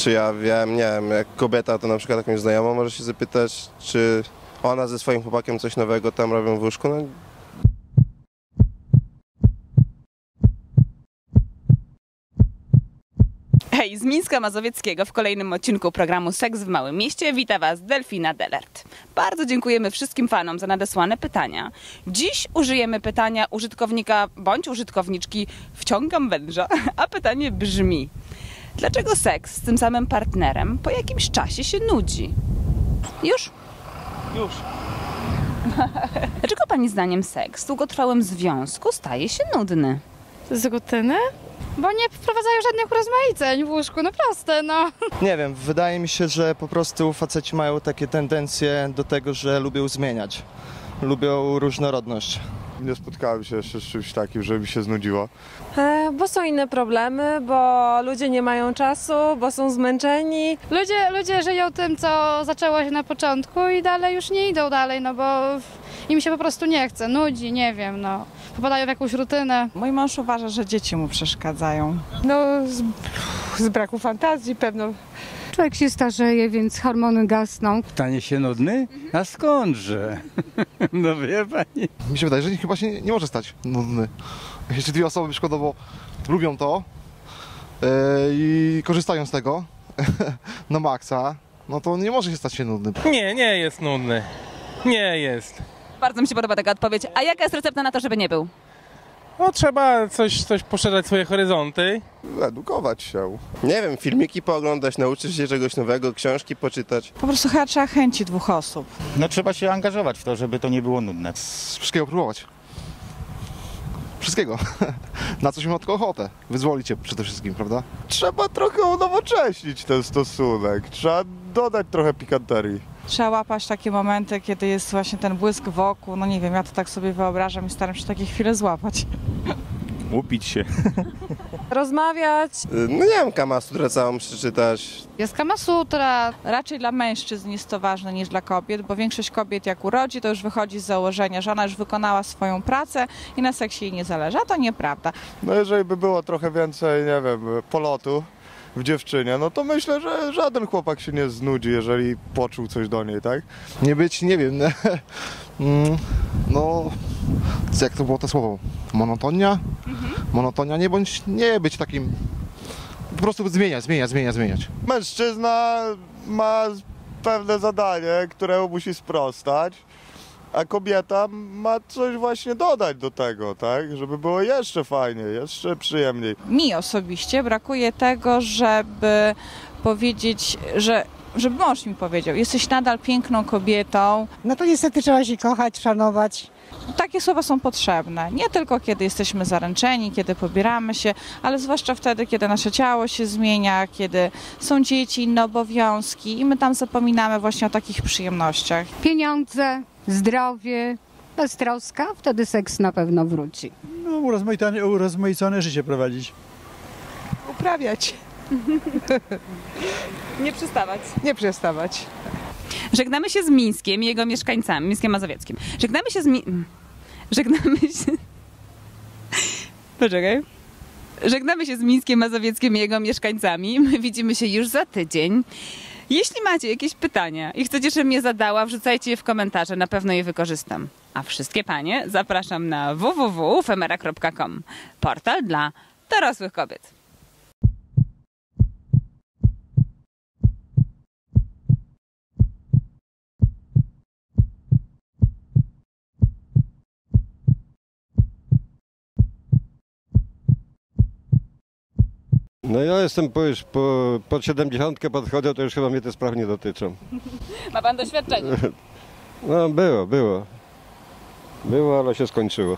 Czy ja wiem, nie wiem, jak kobieta, to na przykład jakąś znajomą może się zapytać, czy ona ze swoim chłopakiem coś nowego tam robią w łóżku. No, Hej, z Mińska Mazowieckiego w kolejnym odcinku programu Seks w Małym Mieście wita Was Delfina Delert. Bardzo dziękujemy wszystkim fanom za nadesłane pytania. Dziś użyjemy pytania użytkownika bądź użytkowniczki "wciągam węża", a pytanie brzmi: dlaczego seks z tym samym partnerem po jakimś czasie się nudzi? Już? Już. Dlaczego Pani zdaniem seks w długotrwałym związku staje się nudny? Z rutyny? Bo nie wprowadzają żadnych urozmaiceń w łóżku, no proste, no. Nie wiem, wydaje mi się, że po prostu faceci mają takie tendencje do tego, że lubią zmieniać. Lubią różnorodność. Nie spotkałem się jeszcze z czymś takim, żeby mi się znudziło. Bo są inne problemy, bo ludzie nie mają czasu, bo są zmęczeni. Ludzie żyją tym, co zaczęło się na początku i dalej już nie idą dalej, no bo im się po prostu nie chce, nudzi, nie wiem, no. Popadają w jakąś rutynę. Mój mąż uważa, że dzieci mu przeszkadzają. No, z braku fantazji pewno. Człowiek się starzeje, więc hormony gasną. Stanie się nudny? A skądże? No wie pani. Mi się wydaje, że chyba się nie może stać nudny. Jeśli dwie osoby przykładowo lubią to i korzystają z tego na maksa, no to nie może się stać się nudny. Nie jest nudny. Nie jest. Bardzo mi się podoba taka odpowiedź. A jaka jest recepta na to, żeby nie był? No trzeba coś poszerzać swoje horyzonty. Edukować się. nie wiem, filmiki pooglądać, nauczyć się czegoś nowego, książki poczytać. Po prostu chyba trzeba chęci dwóch osób. No trzeba się angażować w to, żeby to nie było nudne. Wszystkiego próbować. Wszystkiego. Na coś ma tylko ochotę. Wyzwolić się przede wszystkim, prawda? Trzeba trochę unowocześnić ten stosunek. Trzeba dodać trochę pikanterii. Trzeba łapać takie momenty, kiedy jest właśnie ten błysk wokół. No nie wiem, ja to tak sobie wyobrażam i staram się takie chwile złapać. Łupić się. Rozmawiać. No nie wiem, Kama Sutrę całą przeczytać. Jest Kama Sutra. Raczej dla mężczyzn jest to ważne niż dla kobiet, bo większość kobiet jak urodzi, to już wychodzi z założenia, że ona już wykonała swoją pracę i na seksie jej nie zależy, a to nieprawda. No jeżeli by było trochę więcej, nie wiem, polotu w dziewczynie, no to myślę, że żaden chłopak się nie znudzi, jeżeli poczuł coś do niej, tak? Nie być, nie wiem, no, jak to było to słowo? Monotonia? Monotonia, nie być takim, po prostu zmieniać. Mężczyzna ma pewne zadanie, któremu musi sprostać, a kobieta ma coś właśnie dodać do tego, tak? Żeby było jeszcze fajniej, jeszcze przyjemniej. Mi osobiście brakuje tego, żeby powiedzieć, żeby mąż mi powiedział: jesteś nadal piękną kobietą. No to niestety trzeba się kochać, szanować. Takie słowa są potrzebne. Nie tylko kiedy jesteśmy zaręczeni, kiedy pobieramy się, ale zwłaszcza wtedy, kiedy nasze ciało się zmienia, kiedy są dzieci, inne obowiązki i my tam zapominamy właśnie o takich przyjemnościach. Pieniądze, zdrowie, beztroska, wtedy seks na pewno wróci. No urozmaicone życie prowadzić. Uprawiać. Nie przestawać. Nie przestawać. Żegnamy się z Mińskiem i jego mieszkańcami, Mińskiem Mazowieckim. Żegnamy się z Mińskiem Mazowieckim i jego mieszkańcami. My widzimy się już za tydzień. Jeśli macie jakieś pytania i chcecie, żebym je zadała, wrzucajcie je w komentarze, na pewno je wykorzystam. A wszystkie panie zapraszam na www.femera.com, portal dla dorosłych kobiet. No ja jestem już pod 70 podchodzę, to już chyba mnie te sprawy nie dotyczą. Ma pan doświadczenie? No było, ale się skończyło.